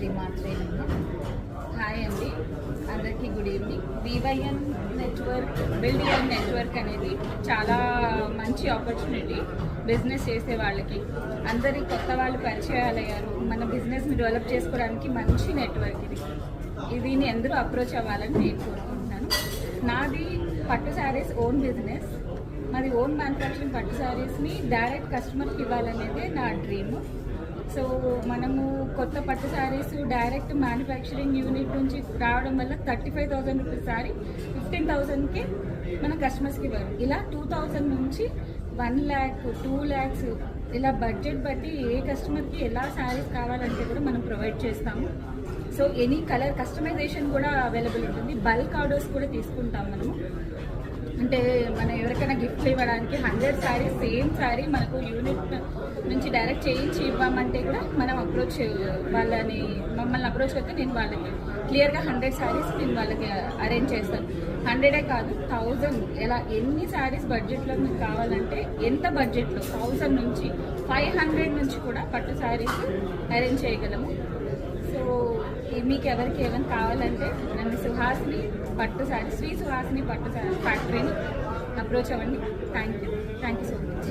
శ్రీమాత్రే హాయ్ అండి, అందరికీ గుడ్ ఈవినింగ్. వివైఎన్ నెట్వర్క్, బిల్డియన్ నెట్వర్క్ అనేది చాలా మంచి ఆపర్చునిటీ. బిజినెస్ చేసే వాళ్ళకి అందరి కొత్త వాళ్ళు పరిచయాలయ్యారు. మన బిజినెస్ని డెవలప్ చేసుకోవడానికి మంచి నెట్వర్క్ ఇది. దీన్ని అందరూ అప్రోచ్ అవ్వాలని నేను కోరుకుంటున్నాను. నాది పట్టు శారీస్ ఓన్ బిజినెస్. మాది ఓన్ మ్యానుఫ్యాక్చరింగ్ పట్టు శారీస్ని డైరెక్ట్ కస్టమర్కి ఇవ్వాలనేదే నా డ్రీమ్. సో మనము కొత్త పట్టు శారీస్ డైరెక్ట్ మ్యానుఫ్యాక్చరింగ్ యూనిట్ నుంచి రావడం వల్ల 35,000 రూపీస్ శారీ 15,000కి మన కస్టమర్స్కి ఇవ్వరు. ఇలా 2,000 నుంచి 1 lakh 2 lakhs ఇలా బడ్జెట్ బట్టి ఏ కస్టమర్కి ఎలా శారీస్ కావాలంటే కూడా మనం ప్రొవైడ్ చేస్తాము. సో ఎనీ కలర్ కస్టమైజేషన్ కూడా అవైలబుల్ ఉంటుంది. బల్క్ ఆర్డర్స్ కూడా తీసుకుంటాం మనము. అంటే మనం ఎవరికైనా గిఫ్ట్లు ఇవ్వడానికి 100 శారీస్ సేమ్ శారీ మనకు యూనిట్ నుంచి డైరెక్ట్ చేయించి ఇవ్వమంటే కూడా మనం మమ్మల్ని అప్రోచ్ అయితే నేను వాళ్ళకి క్లియర్గా 100 శారీస్ నేను వాళ్ళకి అరేంజ్ చేస్తాను. 100 కాదు, 1000 ఎలా ఎన్ని శారీస్ బడ్జెట్లో మీకు కావాలంటే ఎంత బడ్జెట్లో 1000 నుంచి 500 నుంచి కూడా పట్టు శారీస్ అరేంజ్ చేయగలము. సో మీకు ఎవరికి ఏమైనా కావాలంటే నన్ను సుహాసిని పట్టు శారీ, శ్రీ సుహాసిని పట్టు శారీ ఫ్యాక్టరీని అప్రోచ్ అవ్వండి. Thank you so much.